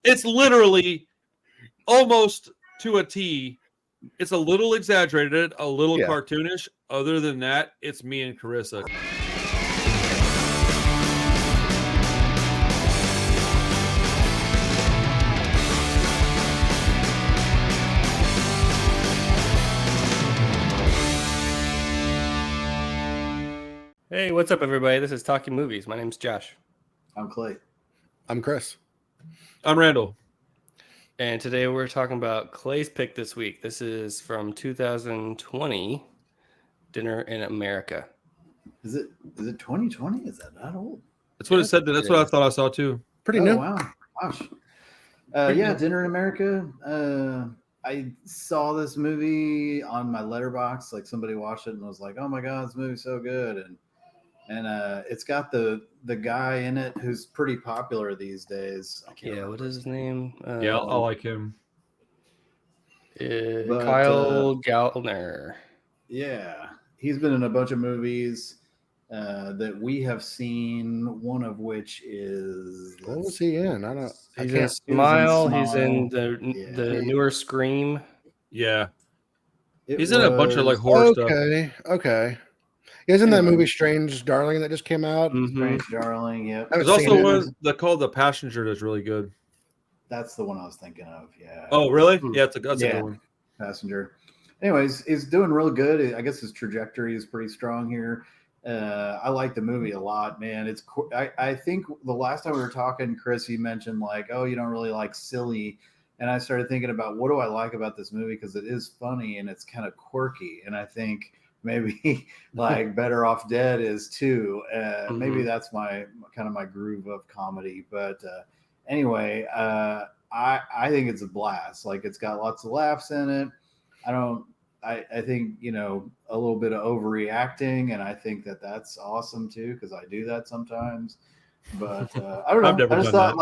It's literally almost to a T. It's a little exaggerated, a little cartoonish. Other than that, it's me and Carissa. Hey, what's up, everybody? This is Talking Movies. My name's Josh. I'm Clay. I'm Chris. I'm Randall. And today we're talking about Clay's pick this week. This is from 2020, Dinner in America. Is it 2020? Is that not old? That's what it said. That's what I thought I saw too. Pretty new. Wow. Gosh. Dinner in America. I saw this movie on my letterbox. Like somebody watched it and was like, "Oh my god, this movie's so good!" And it's got the guy in it who's pretty popular these days. What is his name? I like him. Kyle Gallner. Yeah, he's been in a bunch of movies that we have seen. One of which is what was he in? He's in Smile. He's in the newer Scream. Yeah, he's in a bunch of like horror stuff. Okay. He's in that movie Strange Darling that just came out. Mm-hmm. Strange Darling, yeah. There's also one that called The Passenger that's really good. That's the one I was thinking of. Yeah. Oh, really? Yeah, that's a good one. Passenger. Anyways, he's doing real good. I guess his trajectory is pretty strong here. I like the movie a lot, man. I think the last time we were talking, Chris, you mentioned like, oh, you don't really like silly. And I started thinking about what do I like about this movie? Because it is funny and it's kind of quirky. And I think maybe like Better Off Dead is too. Maybe that's my groove of comedy. But anyway, I think it's a blast. Like it's got lots of laughs in it. I think, a little bit of overreacting, and I think that's awesome too, because I do that sometimes. But I don't know. I just thought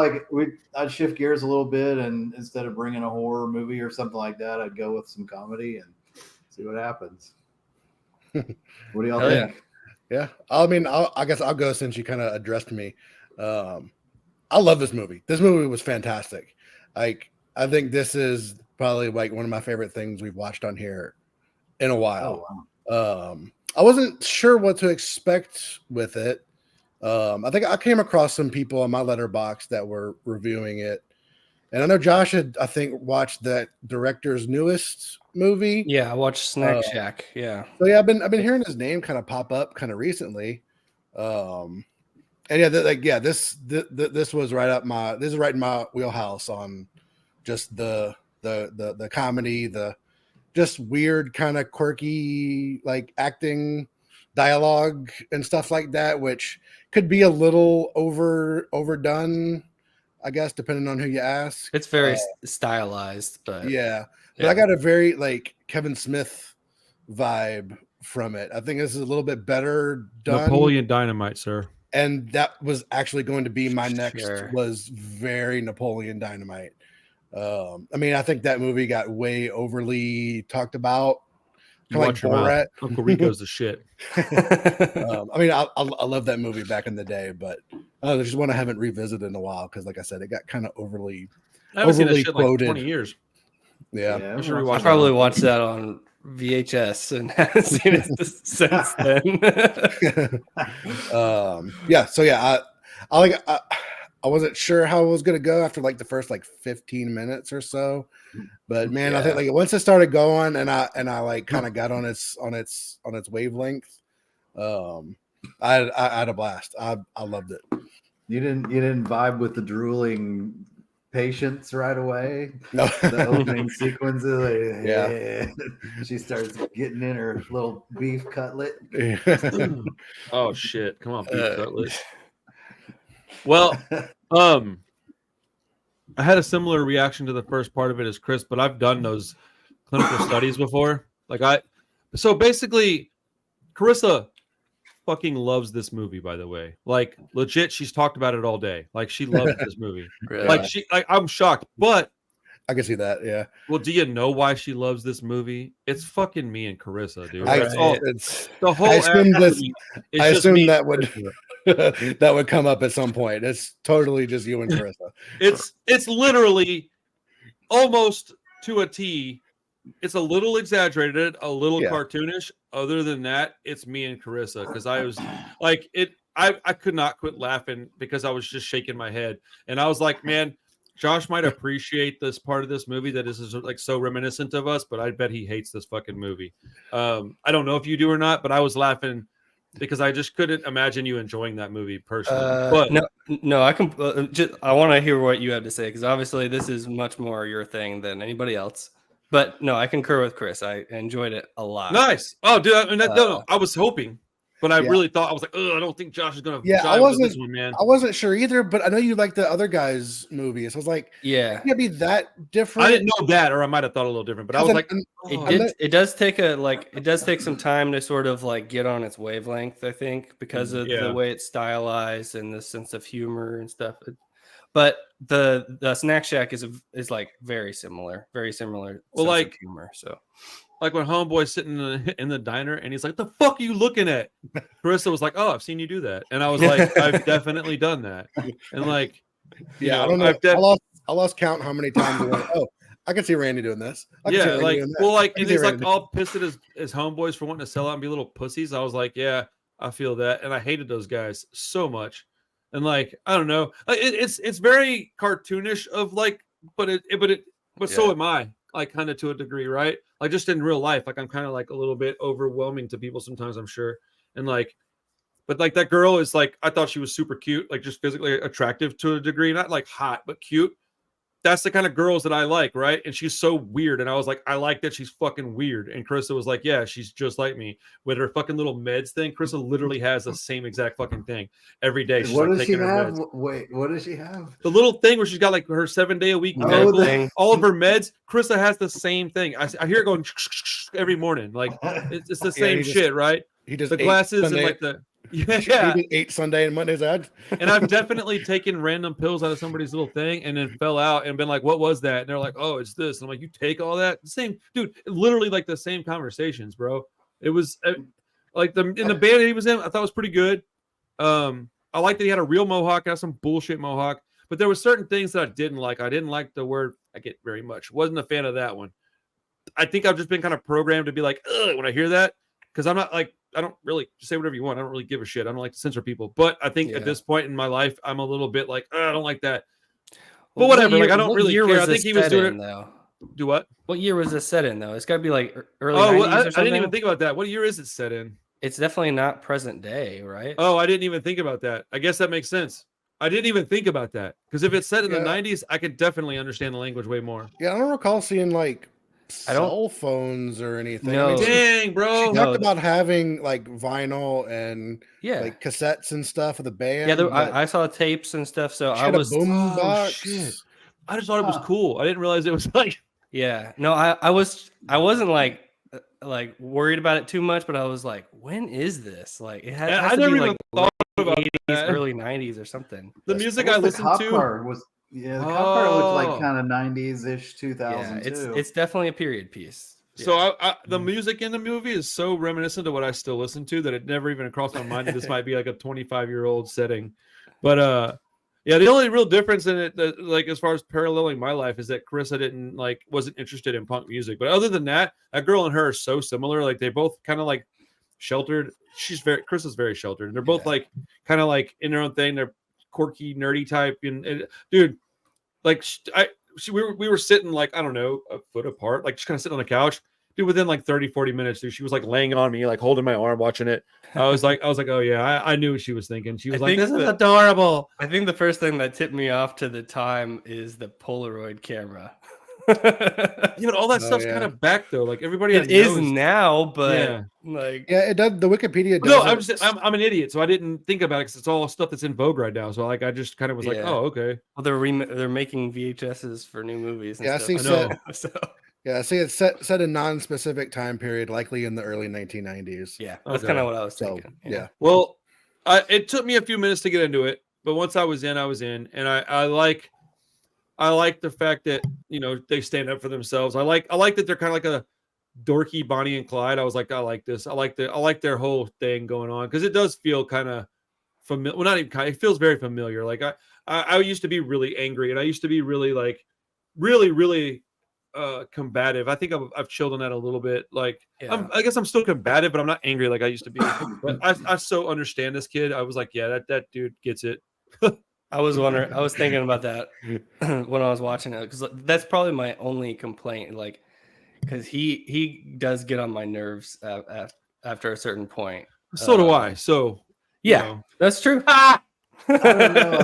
I'd shift gears a little bit, and instead of bringing a horror movie or something like that, I'd go with some comedy and see what happens. What do y'all think? Yeah. I mean, I guess I'll go since you kind of addressed me. I love this movie. This movie was fantastic. Like, I think this is probably like one of my favorite things we've watched on here in a while. Oh, wow. I wasn't sure what to expect with it. I think I came across some people on my letterbox that were reviewing it. And I know Josh had, I think, watched that director's newest movie. Yeah, I watched Snack Shack. Yeah. So yeah, I've been hearing his name kind of pop up kind of recently. And this was right in my wheelhouse on just the comedy, the just weird kind of quirky like acting, dialogue and stuff like that, which could be a little overdone, I guess, depending on who you ask. It's very stylized, but I got a very like Kevin Smith vibe from it. I think this is a little bit better done. Napoleon Dynamite, sir. And that was actually going to be my next was very Napoleon Dynamite. I mean, I think that movie got way overly talked about. You watch like Borat. Uncle Rico's the shit. I mean, I love that movie back in the day, but there's just one I haven't revisited in a while because, like I said, it got kind of overly quoted. Like 20 years. Yeah. I'm sure I probably watched that on VHS and haven't seen it since then. I wasn't sure how it was going to go after like the first 15 minutes or so, but man, I think like once it started going and I like kind of got on its wavelength, I had a blast. I loved it. You didn't vibe with the drooling patients right away. No. The opening sequences. She starts getting in her little beef cutlet. Oh shit! Come on, beef cutlet. Well, I had a similar reaction to the first part of it as Chris, but I've done those clinical studies before. So basically, Carissa fucking loves this movie, by the way. Like, legit, she's talked about it all day. Like, she loves this movie. Really? I'm shocked. But I can see that. Yeah. Well, do you know why she loves this movie? It's fucking me and Carissa, dude. I, That's all. it's, The whole I assume this. movie is I just assume me that and would Carissa. that would come up at some point. It's totally just you and Carissa. It's literally almost to a T. It's a little exaggerated, a little cartoonish. Other than that, it's me and Carissa because I was like it. I could not quit laughing because I was just shaking my head, and I was like, man, Josh might appreciate this part of this movie that is like so reminiscent of us, but I bet he hates this fucking movie. I don't know if you do or not, but I was laughing because I just couldn't imagine you enjoying that movie personally. But no, I can. I want to hear what you have to say because obviously this is much more your thing than anybody else. But no, I concur with Chris. I enjoyed it a lot. Nice. Oh, dude, no, I was hoping, but I really thought I was like, I don't think Josh is gonna. Yeah, I wasn't. This one, man. I wasn't sure either, but I know you like the other guy's movies. So I was like, yeah, can't be that different. I didn't know that, or I might have thought a little different. But I was like, it does take some time to sort of like get on its wavelength. I think because of the way it's stylized and the sense of humor and stuff. But the Snack Shack is like very similar. Well, like humor. So, like when Homeboy's sitting in the diner and he's like, "The fuck are you looking at?" Carissa was like, "Oh, I've seen you do that," and I was like, "I've definitely done that." And like, I don't know. I lost count how many times I went, "Oh, I can see Randy doing this." And he's like all pissed at his homeboys for wanting to sell out and be little pussies. I was like, "Yeah, I feel that," and I hated those guys so much. And like, I don't know, it's very cartoonish of like, but so am I, like kind of to a degree, right? Like just in real life, like I'm kind of like a little bit overwhelming to people sometimes, I'm sure. And like, but like that girl is like, I thought she was super cute, like just physically attractive to a degree, not like hot, but cute. That's the kind of girls that I like, right? And she's so weird. And I was like, I like that she's fucking weird. And Carissa was like, yeah, she's just like me with her fucking little meds thing. Carissa literally has the same exact fucking thing every day. She's what like does she have? Meds. Wait, what does she have? The little thing where she's got like her 7-day-a-week medical thing. All of her meds. Carissa has the same thing. I hear it going every morning. Like it's the same shit, right? He does the glasses Sunday. And like the. Yeah, he ate Sunday and Monday's ad. And I've definitely taken random pills out of somebody's little thing and then fell out and been like, "What was that?" And they're like, "Oh, it's this." And I'm like, "You take all that?" Same dude, literally like the same conversations, bro. It was like in the band he was in, I thought was pretty good. I liked that he had a real mohawk, not some bullshit mohawk. But there were certain things that I didn't like. I didn't like the word "I get" very much. Wasn't a fan of that one. I think I've just been kind of programmed to be like, ugh, when I hear that, because I'm not like. I don't really say whatever you want. I don't really give a shit. I don't like to censor people. But I think at this point in my life, I'm a little bit like, I don't like that. But whatever. Like I don't really care. I think he was doing it. Though? Do what? What year was this set in though? It's got to be like early 90s or something. I didn't even think about that. What year is it set in? It's definitely not present day, right? Oh, I didn't even think about that. I guess that makes sense. I didn't even think about that. Because if it's set in the 90s, I could definitely understand the language way more. Yeah, I don't recall seeing like cell phones or anything. No. I mean, dang, bro. She talked about having like vinyl and like cassettes and stuff of the band. Yeah, I saw tapes and stuff. So I was a boom box. Shit. I just thought it was cool. I didn't realize it was like. Yeah, no, I wasn't like worried about it too much, but I was like, when is this? Like it has I to never be even like thought about 80s, that. early 90s or something. The music I listened to was. Yeah, the cop car looked like kind of 90s-ish, 2002. Yeah, it's definitely a period piece. So the music in the movie is so reminiscent of what I still listen to that it never even crossed my mind that this might be like a 25-year-old setting. But yeah, the only real difference in it, like as far as paralleling my life, is that Carissa wasn't interested in punk music. But other than that, that girl and her are so similar. Like they both kind of like sheltered. Carissa's very sheltered, and they're both like kind of like in their own thing. They're quirky, nerdy type, and dude, like we were sitting like I don't know a foot apart, like just kind of sitting on the couch. Dude, within like 30-40 minutes, dude, she was like laying on me, like holding my arm, watching it. I was like, oh yeah, I knew what she was thinking. She was like, this is adorable. I think the first thing that tipped me off to the time is the Polaroid camera. Yeah, but all that stuff's kind of back though. Like everybody is now, but it does. The Wikipedia does. No, I'm an idiot, so I didn't think about it because it's all stuff that's in vogue right now. So like I just kind of was like, oh okay. Well, they're making VHSs for new movies. And stuff. Yeah, see, it's set in non-specific time period, likely in the early 1990s. Yeah, that's kind of what I was thinking. Yeah. Well, it took me a few minutes to get into it, but once I was in, and I like. I like the fact that they stand up for themselves. I like that they're kind of like a dorky Bonnie and Clyde. I was like, I like this. I like their whole thing going on because it does feel kind of familiar. Well, not even kind. It feels very familiar. Like I used to be really angry, and I used to be really like really combative. I think I've chilled on that a little bit. Like I guess I'm still combative, but I'm not angry like I used to be. But I so understand this kid. I was like, yeah, that dude gets it. I was thinking about that when I was watching it because that's probably my only complaint. Like, because he does get on my nerves after a certain point. So do I. So yeah, that's true. I don't know.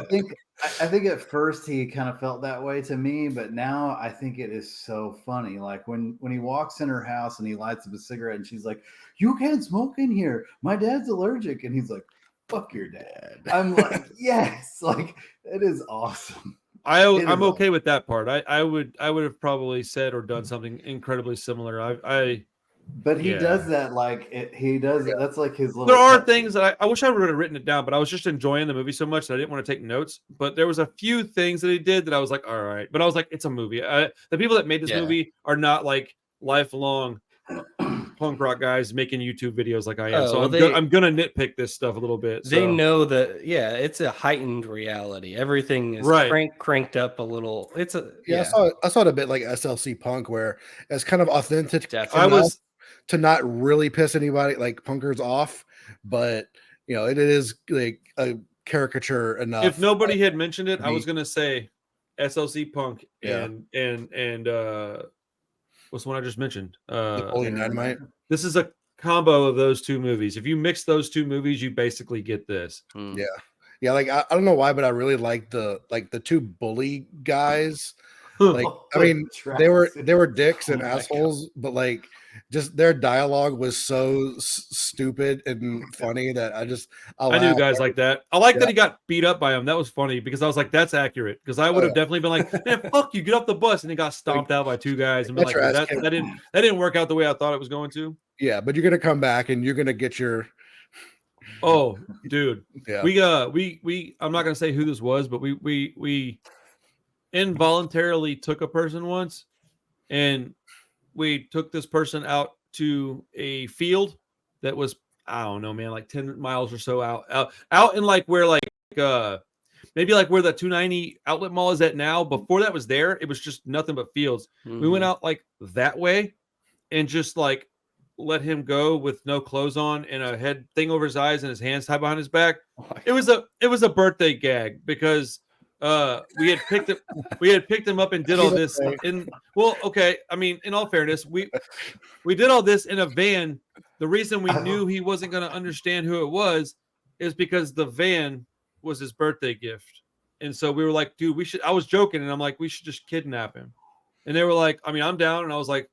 I think at first he kind of felt that way to me, but now I think it is so funny. Like when he walks in her house and he lights up a cigarette and she's like, "You can't smoke in here. My dad's allergic," and he's like, "Fuck your dad." I'm like, yes, like it is awesome. I'm okay with that part. I would have probably said or done something incredibly similar. But he does that he does it. That's like his little. There are things that I wish I would have written it down, but I was just enjoying the movie so much that I didn't want to take notes. But there was a few things that he did that I was like, all right. But I was like, it's a movie. The people that made this movie are not like lifelong punk rock guys making YouTube videos like I am. So I'm gonna nitpick this stuff a little bit. They know that it's a heightened reality. Everything is cranked up a little. I saw it a bit like SLC Punk, where it's kind of authentic. Definitely. To not really piss anybody like punkers off, but it is like a caricature enough. If nobody had mentioned it, I was gonna say SLC Punk and what's the one I just mentioned? Napoleon Dynamite. This is a combo of those two movies. If you mix those two movies, you basically get this. Yeah. Like I don't know why, but I really like the two bully guys. Like I mean, they were dicks and assholes, but like just their dialogue was so stupid and funny that I knew guys like that. I like that he got beat up by him. That was funny because I was like, that's accurate. Because I would have definitely been like, man, fuck you, get off the bus, and he got stomped out by two guys and been like, that didn't work out the way I thought it was going to. Yeah, but you're gonna come back and you're gonna get your. Oh, dude. Yeah. We I'm not gonna say who this was, but we involuntarily took a person once, and we took this person out to a field that was, I don't know, man, like 10 miles or so out in like where like maybe like where the 290 outlet mall is at now. Before that was there, it was just nothing but fields. Mm-hmm. We went out like that way and just like let him go with no clothes on and a head thing over his eyes and his hands tied behind his back. It was a birthday gag because we had picked him up and did all this I mean, in all fairness, we did all this in a van. The reason we knew he wasn't going to understand who it was is because the van was his birthday gift. And so we were like, dude, I was joking. And I'm like, we should just kidnap him. And they were like, I mean, I'm down. And I was like,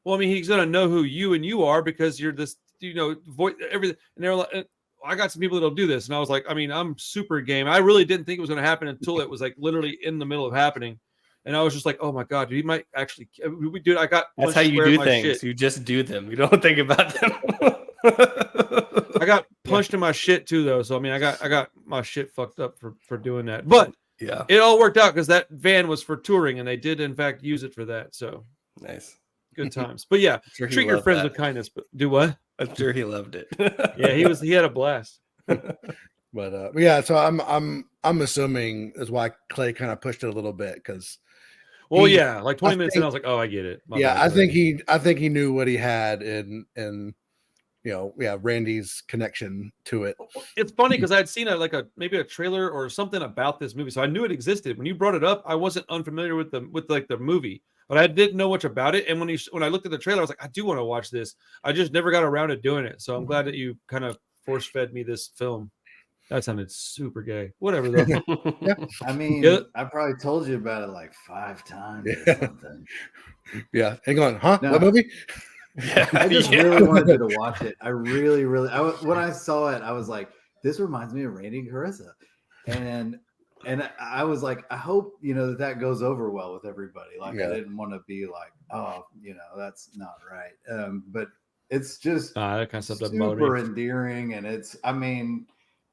well, I mean, he's going to know who you are because you're this, voice, everything. And they were like, I got some people that'll do this. And I was like, I mean, I'm super game. I really didn't think it was going to happen until it was like literally in the middle of happening. And I was just like, oh my God, dude, he might actually, dude, I got, that's how you do things. Shit. You just do them. You don't think about them. I got punched in my shit too, though. So, I mean, I got my shit fucked up for doing that, but yeah, it all worked out because that van was for touring and they did in fact use it for that. So nice. Good times. But yeah, treat your friends with kindness, but do what? I'm sure he loved it. Yeah, he had a blast. But yeah, so I'm assuming is why Clay kind of pushed it a little bit because like 20 minutes in, I was like, oh, I get it. I think he knew what he had in Randy's connection to it. It's funny because I had seen maybe a trailer or something about this movie, so I knew it existed. When you brought it up, I wasn't unfamiliar with the movie, but I didn't know much about it. And when I looked at the trailer, I was like, I do want to watch this. I just never got around to doing it. So I'm glad that you kind of force fed me this film. That sounded super gay. Whatever though. Yeah. I mean, I probably told you about it like 5 times or something. Yeah. Hang on, huh? No. What movie? Yeah, I just really wanted you to watch it. I really, when I saw it, I was like, this reminds me of Randy and Carissa. And I was like, I hope, that goes over well with everybody. Like, I didn't want to be like, oh, that's not right. But it's just that kind of stuff super endearing. And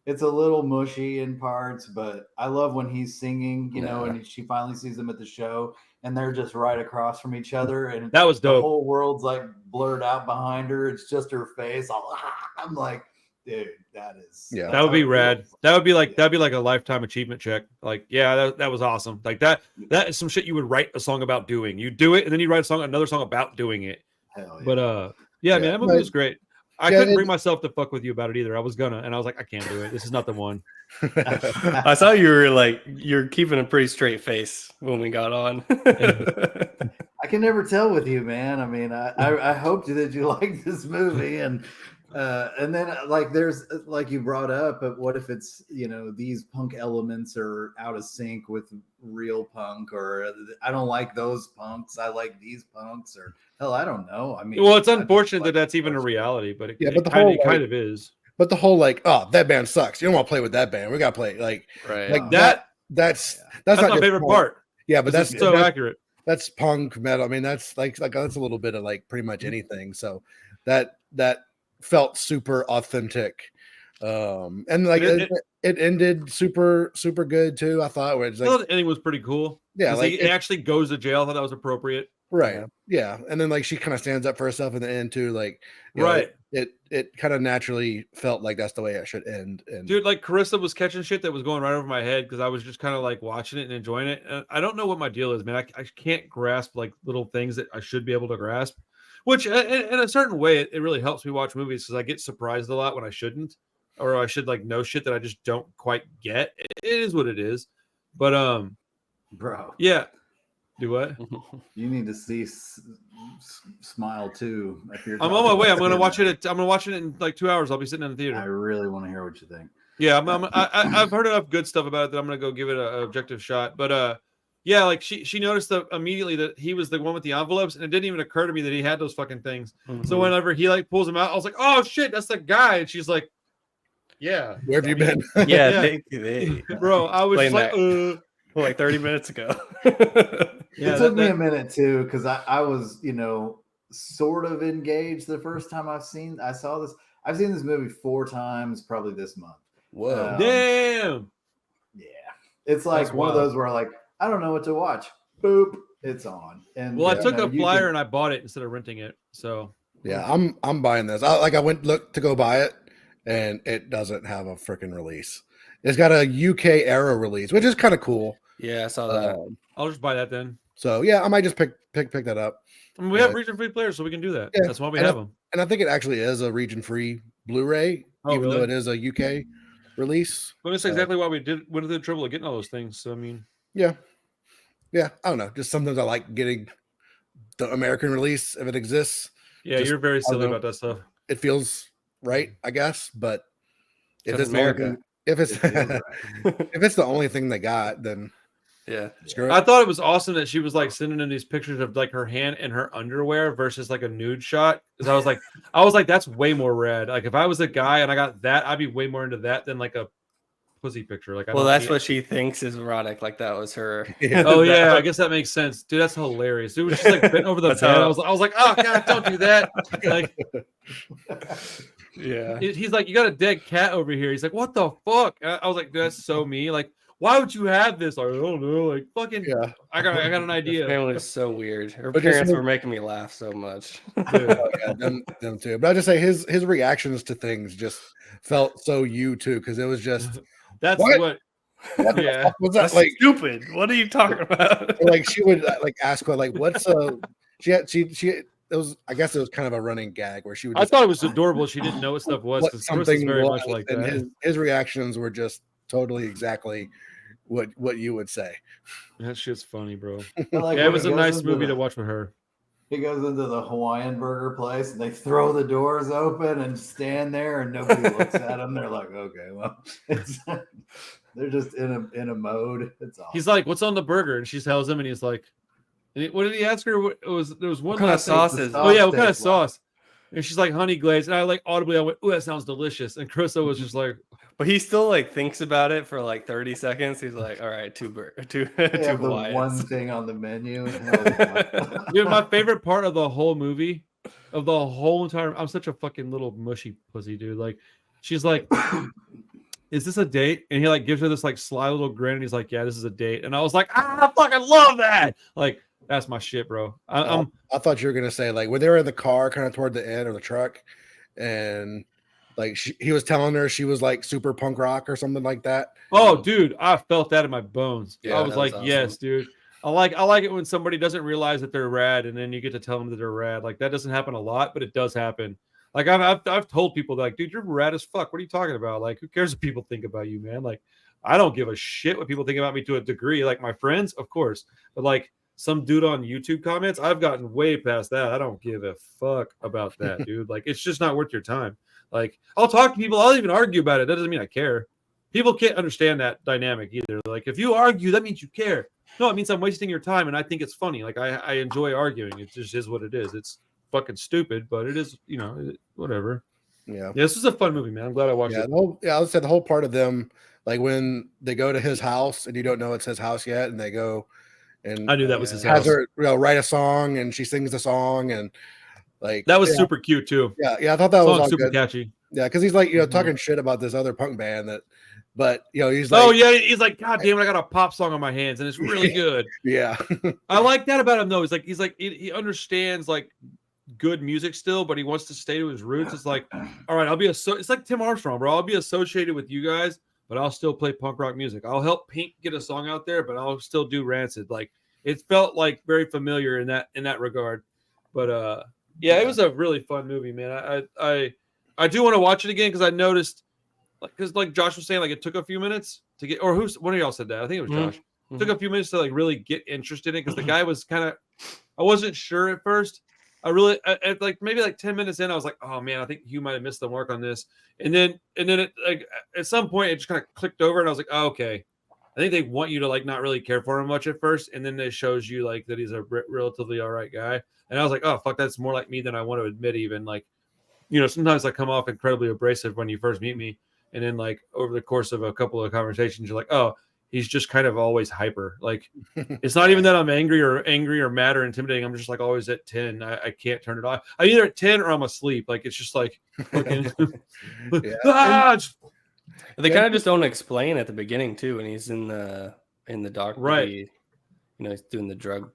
it's a little mushy in parts, but I love when he's singing, you know, and she finally sees him at the show and they're just right across from each other. And that was dope. The whole world's like blurred out behind her. It's just her face. I'm like, dude, that would be rad. That'd be like a lifetime achievement check. Like, yeah, that was awesome. Like that is some shit you would write a song about doing. You do it and then you write another song about doing it. Hell yeah. But man, that movie was great. I couldn't bring myself to fuck with you about it either. I was gonna, and I was like, I can't do it. This is not the one. I saw you're keeping a pretty straight face when we got on. I can never tell with you, man. I mean, I hoped that you liked this movie, and then like there's like you brought up, but what if it's, you know, these punk elements are out of sync with real punk, or I don't like those punks, I like these punks, or hell, I don't know. I mean, well, it's unfortunate that that's even a reality, but it kind of is. But the whole like, oh, that band sucks. You don't want to play with that band. We got to play like that's not my favorite part. Yeah, but that's so accurate. That's punk metal. I mean, that's like that's a little bit of like pretty much anything. So that felt super authentic. And like it ended super good too. I thought where it's like, the ending was pretty cool. Yeah, like it actually goes to jail. I thought that was appropriate. Right. Yeah. And then like she kind of stands up for herself in the end too. Like, right. Know, it kind of naturally felt like that's the way it should end. And dude, like Carissa was catching shit that was going right over my head because I was just kind of like watching it and enjoying it. And I don't know what my deal is, man. I can't grasp like little things that I should be able to grasp, which in a certain way, it really helps me watch movies because I get surprised a lot when I shouldn't, or I should like know shit that I just don't quite get. It is what it is. But, bro. Yeah. Do what? You need to see Smile too. I'm on my way. I'm gonna watch it. I'm gonna watch it in like 2 hours. I'll be sitting in the theater. I really want to hear what you think. Yeah, I've heard enough good stuff about it that I'm gonna go give it an objective shot. But yeah, like she noticed immediately that he was the one with the envelopes, and it didn't even occur to me that he had those fucking things. Mm-hmm. So whenever he like pulls them out, I was like, oh shit, that's the guy. And she's like, yeah, where have you been? Yeah. Bro, I was just like, like 30 minutes ago. It took me a minute too, because I was, you know, sort of engaged the first time I saw this. I've seen this movie 4 times, probably this month. Whoa. Damn. Yeah. It's like one of those where like, I don't know what to watch. Boop. It's on. And well, I took a flyer and I bought it instead of renting it. So yeah, I'm buying this. I went to go buy it, and it doesn't have a freaking release. It's got a UK era release, which is kind of cool. Yeah, I saw that. I'll just buy that then. So yeah, I might just pick that up. I mean, we have region-free players, so we can do that. Yeah. That's why we have them. And I think it actually is a region-free Blu-ray, even though it is a UK release. But that's exactly why we went through the trouble of getting all those things. So I mean, yeah. I don't know. Just sometimes I like getting the American release if it exists. Yeah, you're very silly about that stuff. It feels right, I guess, but if it's America. If it's if it's the only thing they got, then yeah. I thought it was awesome that she was like sending in these pictures of like her hand in her underwear versus like a nude shot. Because I was like, that's way more rad. Like if I was a guy and I got that, I'd be way more into that than like a pussy picture. Like, well, that's what she thinks is erotic. Like that was her. Oh yeah, I guess that makes sense, dude. That's hilarious. Dude was just like bent over the bed. I was like, oh god, don't do that. Like. Yeah, he's like, you got a dead cat over here. He's like, what the fuck? I was like, dude, that's so me. Like, why would you have this? Like, I don't know. Like, fucking, yeah. I got an idea. Her family was so weird. Her parents were making me laugh so much. Yeah, them too. But I just say his reactions to things just felt so you too, because it was just that's what yeah, was that like stupid? What are you talking about? Like she would like ask her like, what's she. It was, I guess it was kind of a running gag where she would. I thought it was adorable. She didn't know what stuff was because Chris is very much like that. And his reactions were just totally exactly what you would say. That shit's funny, bro. Like it was a nice movie to watch with her. He goes into the Hawaiian burger place and they throw the doors open and stand there and nobody looks at them. They're like, okay, well, they're just in a mode. It's awesome. He's like, what's on the burger? And she tells him, and he's like. What did he ask her? There was one. What kind of sauce is? Oh yeah, what kind of sauce? And she's like honey glazed. And I like audibly, I went, "Ooh, that sounds delicious." And Krista was just like, but he still like thinks about it for like 30 seconds. He's like, "All right, two the one thing on the menu." Dude, my favorite part of the whole movie, of the whole entire, I'm such a fucking little mushy pussy, dude. Like, she's like, is this a date? And he like gives her this like sly little grin, and he's like, yeah, this is a date. And I was like, I fucking love that. Like, that's my shit, bro. I thought you were gonna say like when they were in the car, kind of toward the end of the truck, and like he was telling her she was like super punk rock or something like that. Oh, dude, I felt that in my bones. Yeah, I was like, awesome. yes, dude. I like it when somebody doesn't realize that they're rad, and then you get to tell them that they're rad. Like that doesn't happen a lot, but it does happen. Like I've told people that, like, dude, you're rad as fuck. What are you talking about? Like, who cares what people think about you, man? Like, I don't give a shit what people think about me to a degree. Like my friends, of course, but like some dude on YouTube comments, I've gotten way past that. I don't give a fuck about that, dude. Like, it's just not worth your time. Like, I'll talk to people. I'll even argue about it. That doesn't mean I care. People can't understand that dynamic either. Like, if you argue, that means you care. No, it means I'm wasting your time, and I think it's funny. Like, I enjoy arguing. It just is what it is. It's fucking stupid, but it is, you know, whatever. Yeah. This was a fun movie, man. I'm glad I watched it. I would say the whole part of them, like when they go to his house and you don't know it's his house yet, and they go and I knew that was his has house. her write a song, and she sings the song, and like that was super cute too. Yeah, I thought that was all super good. catchy. Yeah, because he's like, talking shit about this other punk band that, but he's like, oh yeah, he's like, God damn it, I got a pop song on my hands and it's really good. Yeah, I like that about him though. He's like he understands like good music still, but he wants to stay to his roots. It's like, all right, it's like Tim Armstrong, bro. I'll be associated with you guys, but I'll still play punk rock music. I'll help Pink get a song out there, but I'll still do Rancid. Like it felt like very familiar in that regard. But yeah, it was a really fun movie, man. I do want to watch it again because I noticed, because like Josh was saying, like it took a few minutes to get, or one of y'all said that? I think it was Josh. It took a few minutes to like really get interested in it because the guy was kind of, I wasn't sure at first. I really, at like maybe like 10 minutes in, I was like, oh man, I think Hugh might have missed the mark on this. And then it, like at some point it just kind of clicked over, and I was like, oh, okay. I think they want you to like not really care for him much at first, and then it shows you like that he's a relatively all right guy. And I was like, oh fuck, that's more like me than I want to admit. Even like, sometimes I come off incredibly abrasive when you first meet me, and then like over the course of a couple of conversations, you're like, oh, he's just kind of always hyper. Like it's not even that I'm angry or mad or intimidating. I'm just like always at 10. I can't turn it off. I'm either at 10 or I'm asleep. Like it's just like fucking, they kind of just don't explain at the beginning too, when he's in the dark, right? He's doing the drug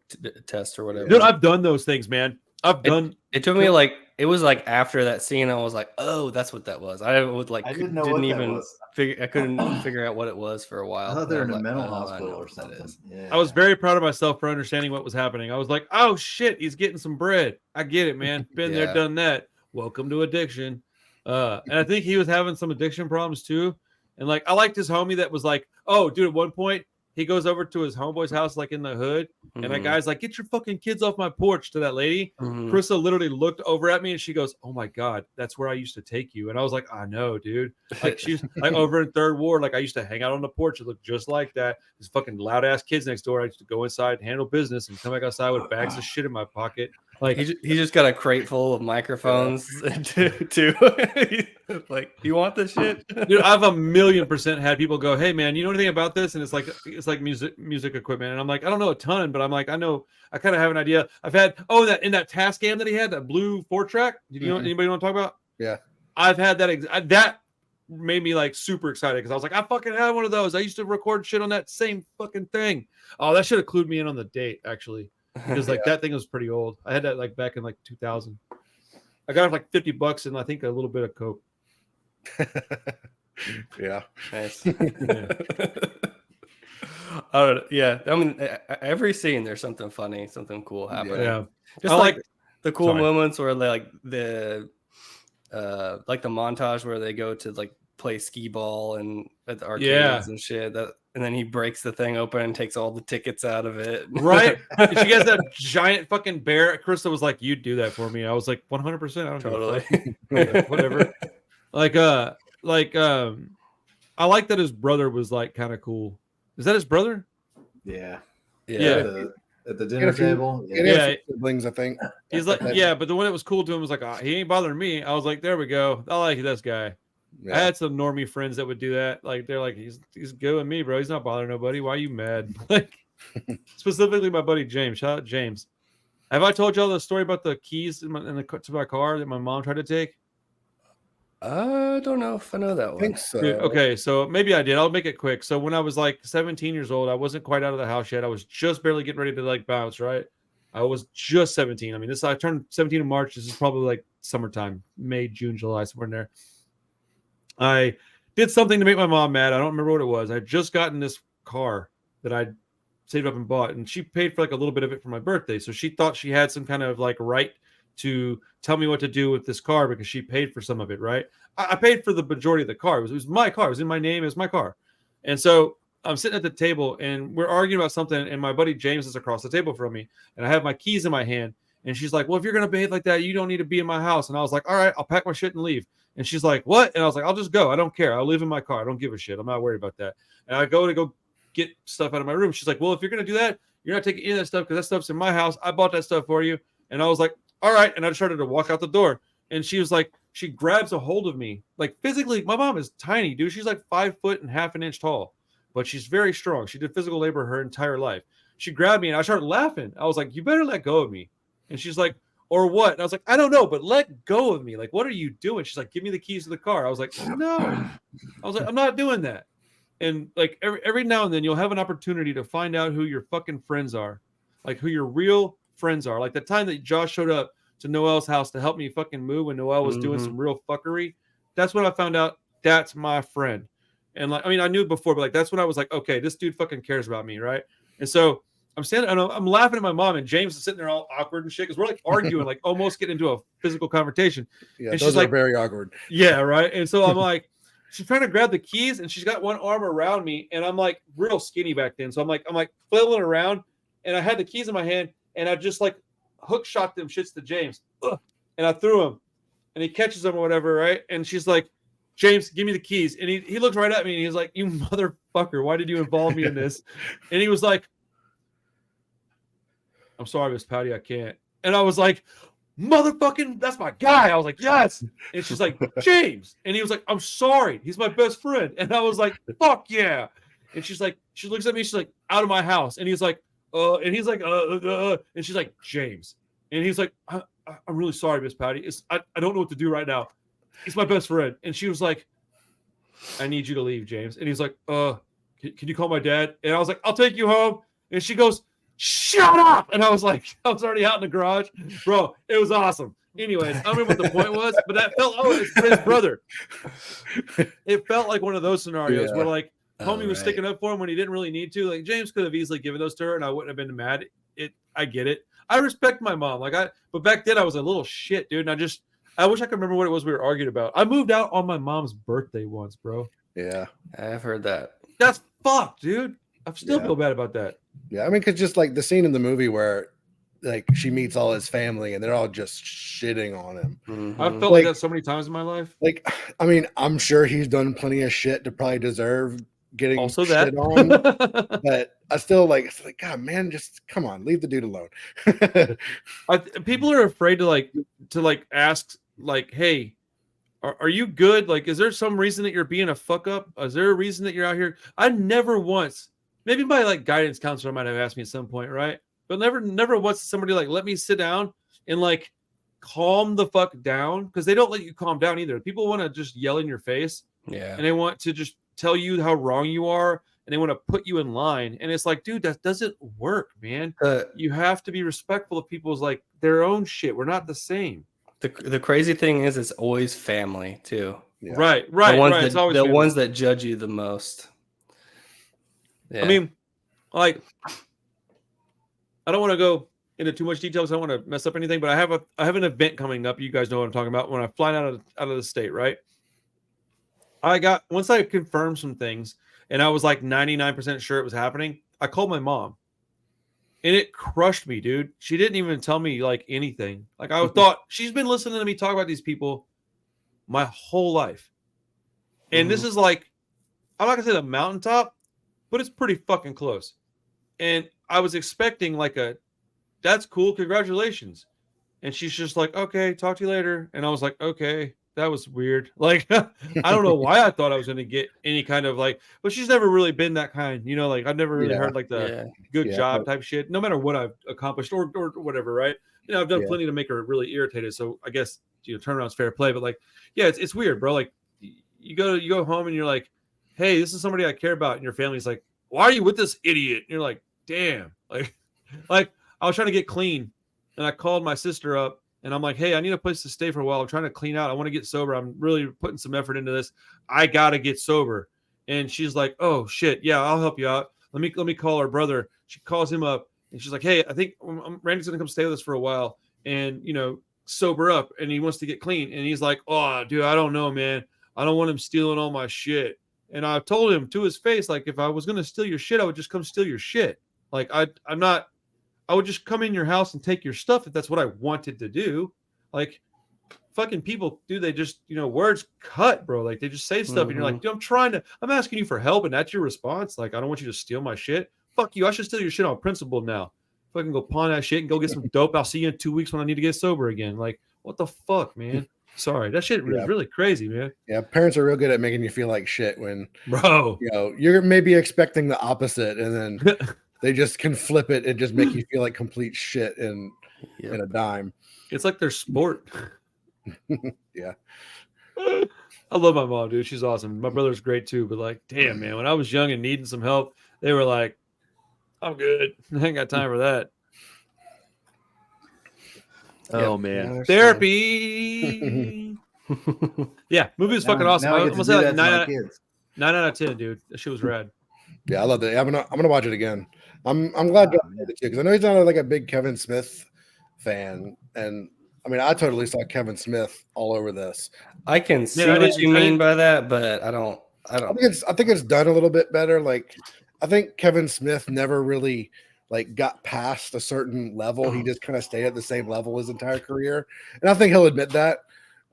test or whatever. Dude, I've done those things, man. It took me like, it was like after that scene, I was like, oh, that's what that was. I would like, I didn't even I couldn't figure out what it was for a while. I thought they were in a mental hospital or something. Yeah. I was very proud of myself for understanding what was happening. I was like, oh shit, he's getting some bread. I get it, man. Been there, done that. Welcome to addiction. And I think he was having some addiction problems too. And like, I liked his homie that was like, oh, dude, at one point, he goes over to his homeboy's house, like in the hood, and that guy's like, get your fucking kids off my porch to that lady. Krista literally looked over at me and she goes, oh my God, that's where I used to take you. And I was like, I know, dude. Like she's like over in Third Ward. Like I used to hang out on the porch. It looked just like that. These fucking loud ass kids next door. I used to go inside and handle business and come back outside with bags of shit in my pocket. Like he just got a crate full of microphones too. Like, you want this shit? Dude, I've 1,000,000% had people go, hey man, you know anything about this? And it's like music equipment. And I'm like, I don't know a ton, but I'm like, I kind of have an idea. I've had in that Tascam that he had, that blue 4-track. Did you know anybody want to talk about? Yeah. I've had that that made me like super excited because I was like, I fucking had one of those. I used to record shit on that same fucking thing. Oh, that should have clued me in on the date, actually. Because like that thing was pretty old. I had that like back in like 2000. I got it for like $50 and I think a little bit of coke. Yeah. Nice. Yeah. I mean, every scene there's something funny, something cool happening. Yeah. Just like the cool moments where like the montage where they go to like play skee ball and at the arcades and shit. And then he breaks the thing open and takes all the tickets out of it. Right. And she has that giant fucking bear. Krista was like, "You do that for me." I was like, 100%. I don't totally. Whatever. I like that his brother was like kind of cool. Is that his brother? Yeah. At the dinner table. Yeah. Siblings, I think. He's like, yeah, but the one that was cool to him was like, he ain't bothering me. I was like, there we go. I like this guy. Yeah. I had some normie friends that would do that. Like they're like, he's good with me, bro. He's not bothering nobody. Why are you mad? Like specifically my buddy James. Shout out James. Have I told y'all the story about the keys to my car that my mom tried to take? I don't know if I know that I one. think so. Dude, okay, so maybe I did. I'll make it quick. So when I was like 17 years old, I wasn't quite out of the house yet. I was just barely getting ready to like bounce, right? I was just 17. I mean, I turned 17 in March. This is probably like summertime, May, June, July, somewhere in there. I did something to make my mom mad. I don't remember what it was. I had just gotten this car that I saved up and bought, and she paid for like a little bit of it for my birthday. So she thought she had some kind of like right to tell me what to do with this car because she paid for some of it, right? I paid for the majority of the car. It was my car. It was in my name. It was my car. And so I'm sitting at the table and we're arguing about something. And my buddy James is across the table from me. And I have my keys in my hand. And she's like, well, if you're going to behave like that, you don't need to be in my house. And I was like, all right, I'll pack my shit and leave. And she's like, what? And I was like, I'll just go. I don't care. I'll live in my car. I don't give a shit. I'm not worried about that. And I go get stuff out of my room. She's like, well, if you're going to do that, you're not taking any of that stuff because that stuff's in my house. I bought that stuff for you. And I was like, all right. And I started to walk out the door. And she was like, she grabs a hold of me. Like physically, my mom is tiny, dude. She's like 5 foot and half an inch tall, but she's very strong. She did physical labor her entire life. She grabbed me and I started laughing. I was like, you better let go of me. And she's like, or what? And I was like, I don't know, but let go of me. Like, what are you doing? She's like, give me the keys to the car. I was like, no. I was like, I'm not doing that. And like every now and then you'll have an opportunity to find out who your fucking friends are, like who your real friends are. Like the time that Josh showed up to Noel's house to help me fucking move when Noel was doing some real fuckery. That's when I found out that's my friend. And like, I mean, I knew before, but like, that's when I was like, okay, this dude fucking cares about me. Right. And so I'm standing and I'm laughing at my mom and James is sitting there all awkward and shit. Cause we're like arguing, like almost getting into a physical confrontation. Yeah. And Those she's are like, very awkward. yeah. Right. And so I'm like, she's trying to grab the keys and she's got one arm around me. And I'm like real skinny back then. So I'm like flailing around and I had the keys in my hand and I just like hook shot them shits to James. Ugh. And I threw him and he catches them or whatever. Right. And she's like, James, give me the keys. And he looked right at me and he's like, you motherfucker, why did you involve me in this? And he was like, I'm sorry, Miss Patty, I can't. And I was like, motherfucking, that's my guy. I was like, yes. And she's like, James. And he was like, I'm sorry. He's my best friend. And I was like, fuck yeah. And she's like, she looks at me. She's like, out of my house. And he's like, and he's like, and she's like, James. And he's like, I'm really sorry, Miss Patty. I don't know what to do right now. He's my best friend. And she was like, I need you to leave, James. And he's like, can you call my dad? And I was like, I'll take you home. And she goes, shut up. And I was like, I was already out in the garage. Bro, it was awesome. Anyways, I don't remember what the point was, but that felt, it's his brother. It felt like one of those scenarios where like homie was sticking up for him when he didn't really need to. Like James could have easily given those to her and I wouldn't have been mad. I get it. I respect my mom. But back then I was a little shit, dude. And I wish I could remember what it was we were arguing about. I moved out on my mom's birthday once, bro. Yeah. I've heard that. That's fucked, dude. I still feel bad about that. Yeah. I mean, cause just like the scene in the movie where like she meets all his family and they're all just shitting on him. Mm-hmm. I felt like that so many times in my life. Like, I mean, I'm sure he's done plenty of shit to probably deserve getting also shit on, but I still like, God, man, just come on, leave the dude alone. People are afraid to ask like, hey, are you good? Like, is there some reason that you're being a fuck up? Is there a reason that you're out here? I never once, maybe my like guidance counselor might have asked me at some point, right? But never once somebody like let me sit down and like calm the fuck down, because they don't let you calm down either. People want to just yell in your face, and they want to just tell you how wrong you are, and they want to put you in line. And it's like, dude, that doesn't work, man. You have to be respectful of people's like their own shit. We're not the same. The crazy thing is, it's always family too. Yeah. Right. It's always the ones that judge you the most. Yeah. I mean, like, I don't want to go into too much detail because I don't want to mess up anything, but I have an event coming up. You guys know what I'm talking about. When I fly out of the state, right? Once I confirmed some things and I was like 99% sure it was happening, I called my mom. And it crushed me, dude. She didn't even tell me like anything. Like I thought she's been listening to me talk about these people my whole life. And this is like, I'm not gonna say the mountaintop, but it's pretty fucking close. And I was expecting like that's cool, congratulations. And she's just like, okay, talk to you later. And I was like, okay, that was weird. Like, I don't know why I thought I was going to get any kind of like, but she's never really been that kind, you know, like I've never really heard like the good job type shit, no matter what I've accomplished or whatever. Right. You know, I've done plenty to make her really irritated. So I guess turnaround's fair play. But like, yeah, it's weird, bro. Like you go home and you're like, hey, this is somebody I care about, and your family's like, why are you with this idiot? And you're like, damn, like I was trying to get clean, and I called my sister up, and I'm like, hey, I need a place to stay for a while. I'm trying to clean out. I want to get sober. I'm really putting some effort into this. I gotta get sober. And she's like, oh shit, yeah, I'll help you out. Let me call her brother. She calls him up, and she's like, hey, I think Randy's gonna come stay with us for a while, and sober up, and he wants to get clean. And he's like, oh, dude, I don't know, man. I don't want him stealing all my shit. And I told him to his face, like, if I was gonna steal your shit, I would just come steal your shit. Like, I would just come in your house and take your stuff if that's what I wanted to do. Like, fucking people, dude, they just, words cut, bro. Like, they just say stuff, and you're like, dude, I'm asking you for help, and that's your response. Like, I don't want you to steal my shit. Fuck you. I should steal your shit on principle now. Fucking go pawn that shit and go get some dope. I'll see you in 2 weeks when I need to get sober again. Like, what the fuck, man? Sorry, that shit is really crazy, man. Yeah, parents are real good at making you feel like shit when, bro, you're maybe expecting the opposite, and then they just can flip it and just make you feel like complete shit in a dime. It's like their sport. Yeah. I love my mom, dude. She's awesome. My brother's great too, but like, damn, man, when I was young and needing some help, they were like, I'm good. I ain't got time for that. Oh, man. Therapy. Yeah, movie was fucking awesome. I'm gonna say like 9 out of 10, dude. That shit was rad. Yeah, I love that. I'm gonna watch it again. I'm glad you did it too, because I know he's not like a big Kevin Smith fan, and I mean, I totally saw Kevin Smith all over this. I can see what you mean by that, but I don't. I think it's done a little bit better. Like, I think Kevin Smith never really like got past a certain level. He just kind of stayed at the same level his entire career, and I think he'll admit that.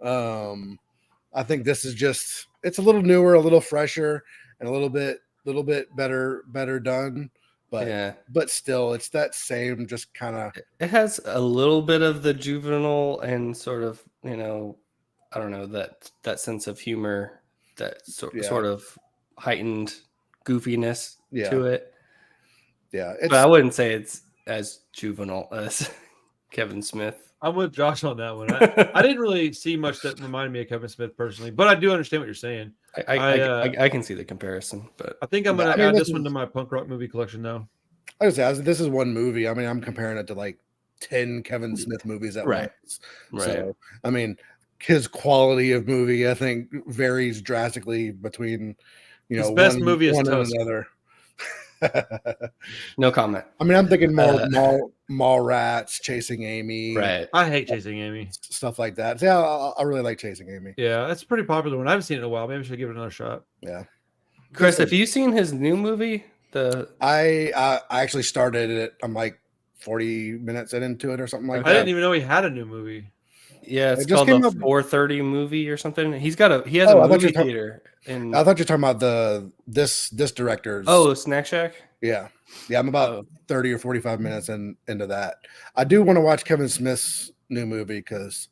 I think this is just, it's a little newer, a little fresher, and a little bit better done. But still, it's that same just kind of. It has a little bit of the juvenile and sort of, I don't know, that sense of humor, that sort of heightened goofiness to it. Yeah, but I wouldn't say it's as juvenile as Kevin Smith. I'm with Josh on that one. I didn't really see much that reminded me of Kevin Smith personally, but I do understand what you're saying. I can see the comparison, but I think I'm going to add this one to my punk rock movie collection now. I would say this is one movie. I mean, I'm comparing it to like 10 Kevin Smith movies at once. Right. So, I mean, his quality of movie, I think, varies drastically between, his best movie is one and Tusk. another. No comment. I mean, I'm thinking Mall Rats, Chasing Amy. Right. I hate Chasing Amy. Stuff like that. So, yeah, I really like Chasing Amy. Yeah, that's a pretty popular one. I haven't seen it in a while. Maybe I should give it another shot. Yeah. Chris, have you seen his new movie? I actually started it. I'm like 40 minutes into it or something like that. I didn't even know he had a new movie. Yeah, it's called the 4:30 movie or something. He has a movie theater. I thought you were talking about this director's. Oh, Snack Shack? Yeah. I'm about 30 or 45 minutes into that. I do want to watch Kevin Smith's new movie because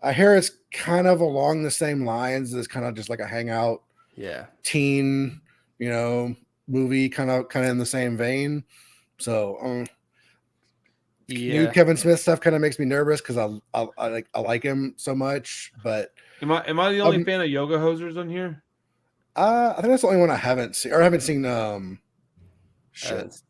I hear it's kind of along the same lines. It's kind of just like a hangout teen, movie, kind of in the same vein. So new Kevin Smith stuff kind of makes me nervous because I like him so much. But am I the only fan of Yoga Hosers on here? I think that's the only one I haven't seen. Or I haven't seen. I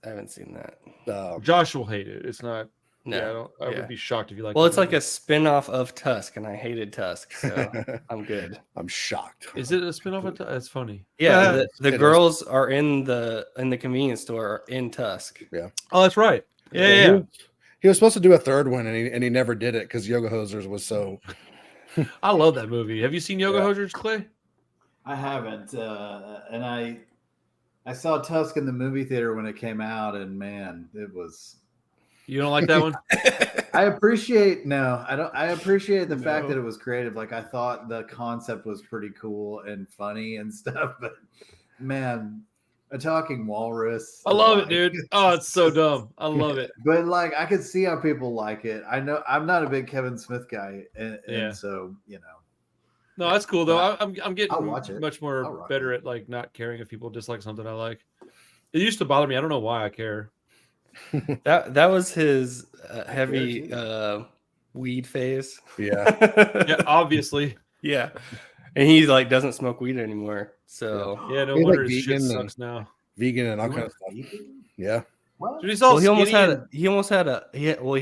haven't seen that. Josh will hate it. It's not. No, I would be shocked if you like. Well, it's like a spin-off of Tusk, and I hated Tusk, so I'm good. I'm shocked. Is it a spin-off of Tusk? That's funny. Yeah, the girls are in the convenience store in Tusk. Yeah. Oh, that's right. Yeah. He was supposed to do a third one, and he never did it because Yoga Hosers was so. I love that movie. Have you seen Yoga Hosers, Clay? I haven't, and I saw Tusk in the movie theater when it came out, and man, it was. You don't like that one? I appreciate the fact that it was creative. Like, I thought the concept was pretty cool and funny and stuff, but man, a talking walrus. I love it, dude. Oh, it's so dumb. I love it. But like, I could see how people like it. I know I'm not a big Kevin Smith guy, and so No, that's cool though. I'm getting much more better at like not caring if people dislike something I like. It used to bother me. I don't know why I care. That was his heavy weed phase. Yeah. Yeah, obviously. Yeah. And he like doesn't smoke weed anymore. So Yeah, no He's wonder like his shit vegan sucks now. Vegan and all kind of stuff. Yeah. What? Dude, he's all he almost skinny had he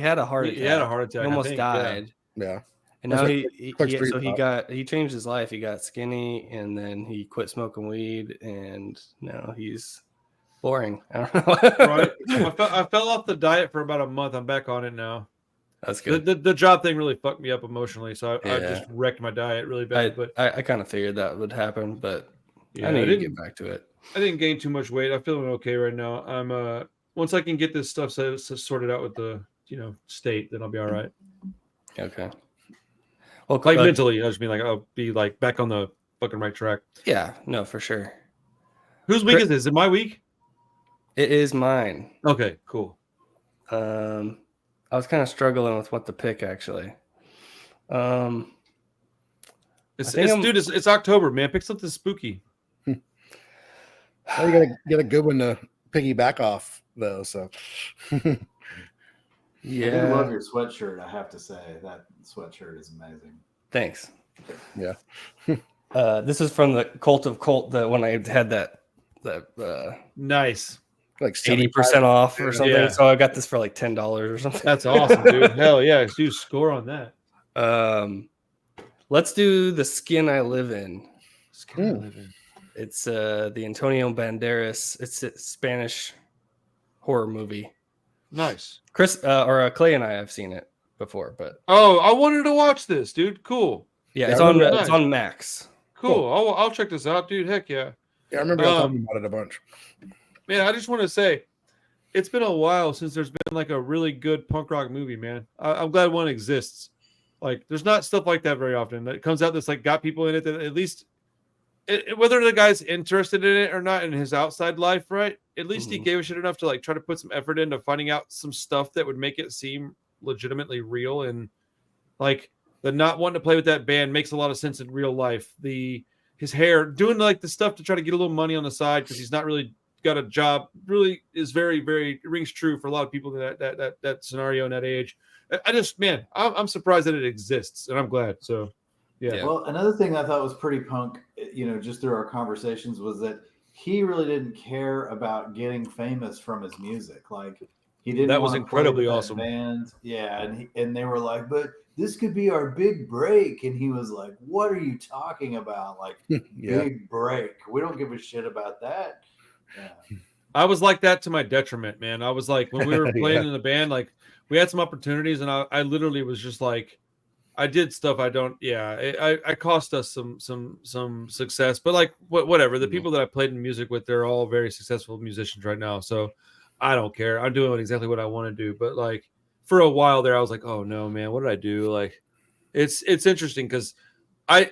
had a heart attack. he had a heart attack. He almost I think, died. Yeah. And That's now like he changed his life. He got skinny and then he quit smoking weed and now he's boring. I don't know. Right. I fell off the diet for about a month. I'm back on it now. That's good. The job thing really fucked me up emotionally, so I Yeah. just wrecked my diet really bad. But I kind of figured that would happen, but yeah, I need to get back to it. I didn't gain too much weight. I'm feeling okay right now. I'm once I can get this stuff sorted out with the state, then I'll be all right. Okay. Well, Like mentally, I just mean like I'll be like back on the fucking right track. Yeah, no, for sure. Whose week is this? Is it my week? It is mine. Okay, cool. I was kind of struggling with what to pick actually. It's October, man. Pick something spooky. You gotta get a good one to piggyback off though. So Yeah. I do love your sweatshirt, I have to say. That sweatshirt is amazing. Thanks. Yeah. This is from the Cult of Cult, the when I had that Nice. Like 80% off or something. Yeah. So I got this for like $10 or something. That's awesome, dude. Hell yeah, do score on that. Let's do The Skin I Live In. Skin I Live In. It's the Antonio Banderas. It's a Spanish horror movie. Nice. Chris Clay and I have seen it before, but Oh, I wanted to watch this, dude. Cool. yeah, Yeah, it's I on remember it's on Max. Cool. I'll check this out, dude. Heck yeah. Yeah, I remember y'all talking about it a bunch. Man, I just want to say, it's been a while since there's been like a really good punk rock movie, man. I'm glad one exists. Like, there's not stuff like that very often that comes out that's like got people in it that at least, whether the guy's interested in it or not in his outside life, right? At least he gave a shit enough to like try to put some effort into finding out some stuff that would make it seem legitimately real. And like the not wanting to play with that band makes a lot of sense in real life. His hair, doing like the stuff to try to get a little money on the side because he's not really got a job, really is very, very rings true for a lot of people in that scenario and that age. I'm surprised that it exists, and I'm glad. So, yeah. Well, another thing I thought was pretty punk, just through our conversations, was that he really didn't care about getting famous from his music. Like, he didn't. That was want to incredibly play with awesome. that band. Yeah, and they were like, but this could be our big break, and he was like, "What are you talking about? Like, big break? We don't give a shit about that." Yeah. I was like that to my detriment, man. I was like, when we were playing in the band, like we had some opportunities, and I literally was just like, I did stuff I cost us some success, but like whatever. The people that I played in music with, they're all very successful musicians right now, so I don't care. I'm doing exactly what I want to do. But like for a while there, I was like, oh no, man, what did I do? Like, it's interesting because I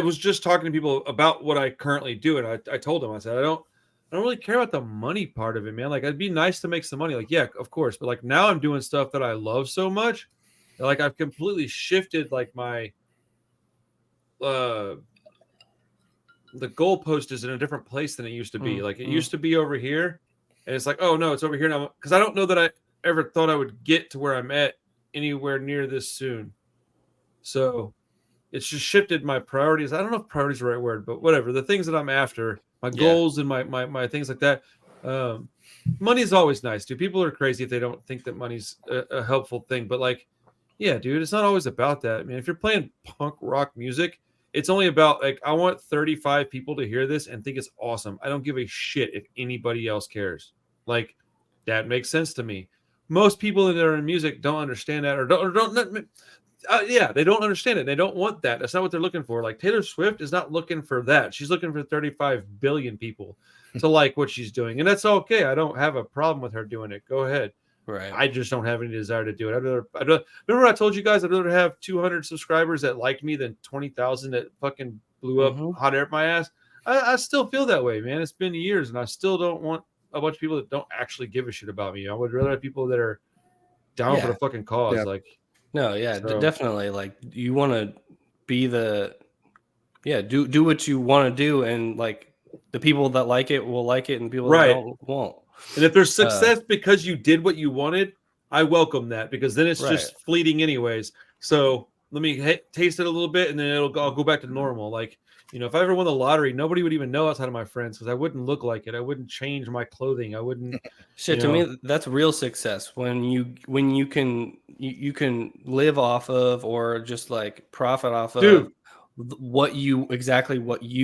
was just talking to people about what I currently do, and I told them, I said, I don't really care about the money part of it, man. Like, it'd be nice to make some money. Like, yeah, of course. But like now I'm doing stuff that I love so much. Like, I've completely shifted like my the goalpost is in a different place than it used to be. Like, it used to be over here, and it's like, oh no, it's over here now. Because I don't know that I ever thought I would get to where I'm at anywhere near this soon. So it's just shifted my priorities. I don't know if priorities are the right word, but whatever. The things that I'm after, my goals and my things like that. Money is always nice, dude. People are crazy if they don't think that money's a helpful thing. But like, yeah, dude, it's not always about that. I mean, if you're playing punk rock music, it's only about like, I want 35 people to hear this and think it's awesome. I don't give a shit if anybody else cares. Like, that makes sense to me. Most people that are in music don't understand that, or don't they don't understand it. They don't want that. That's not what they're looking for. Like, Taylor Swift is not looking for that. She's looking for 35 billion people to like what she's doing. And that's okay. I don't have a problem with her doing it. Go ahead. Right. I just don't have any desire to do it. Remember I told you guys I'd rather have 200 subscribers that liked me than 20,000 that fucking blew up hot air up my ass. I still feel that way, man. It's been years, and I still don't want a bunch of people that don't actually give a shit about me. I would rather have people that are down for the fucking cause. Yeah. Like, no, definitely. Like, you want to be do what you want to do, and like the people that like it will like it, and people that don't won't. And if there's success because you did what you wanted, I welcome that because then it's just fleeting anyways. So let me taste it a little bit and then I'll go back to normal. Like, you know, if I ever won the lottery, nobody would even know outside of my friends because I wouldn't look like it. I wouldn't change my clothing. I wouldn't. Shit, to me, that's real success when you can live off of or just like profit off of what you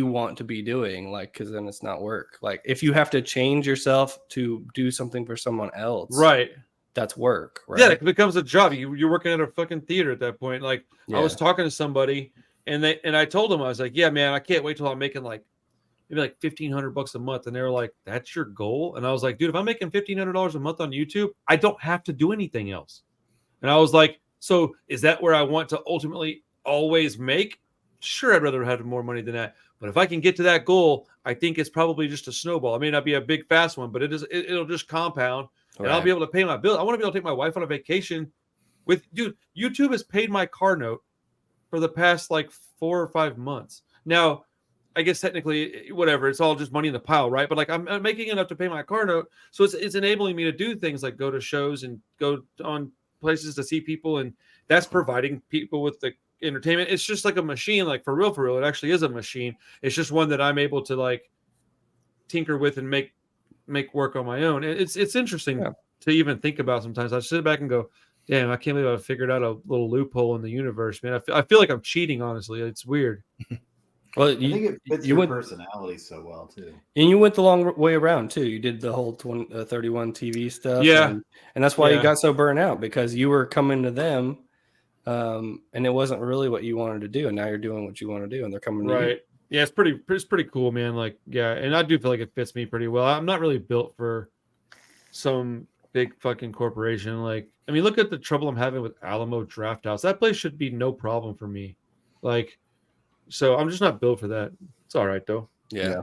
want to be doing, like, because then it's not work. Like if you have to change yourself to do something for someone else, right? That's work, right? Yeah, it becomes a job. You're working at a fucking theater at that point. Like I was talking to somebody and I told them, I was like, yeah, man, I can't wait till I'm making like maybe like $1,500 a month. And they were like, that's your goal? And I was like, dude, if I'm making $1,500 a month on YouTube, I don't have to do anything else. And I was like, so is that where I want to ultimately always make? Sure, I'd rather have more money than that. But if I can get to that goal, I think it's probably just a snowball. It may not be a big, fast one, but it'll just compound. And I'll be able to pay my bill. I want to be able to take my wife on a vacation with, dude, YouTube has paid my car note for the past like 4 or 5 months. Now, I guess technically, whatever, it's all just money in the pile, right? But like I'm making enough to pay my car note. So it's enabling me to do things like go to shows and go on places to see people. And that's providing people with the entertainment. It's just like a machine, like for real. It actually is a machine. It's just one that I'm able to like tinker with and make work on my own. It's interesting to even think about sometimes. I sit back and go, damn, I can't believe I figured out a little loophole in the universe, man. I feel like I'm cheating, honestly. It's weird. Well, I think it fits your personality so well too. And you went the long way around too. You did the whole 31 TV stuff. Yeah. And that's why you got so burnt out, because you were coming to them and it wasn't really what you wanted to do. And now you're doing what you want to do and they're coming to you. Yeah, it's pretty cool, man. Like, yeah, and I do feel like it fits me pretty well. I'm not really built for some big fucking corporation. Like, I mean, look at the trouble I'm having with Alamo Draft House. That place should be no problem for me. Like, so I'm just not built for that. It's all right though. Yeah.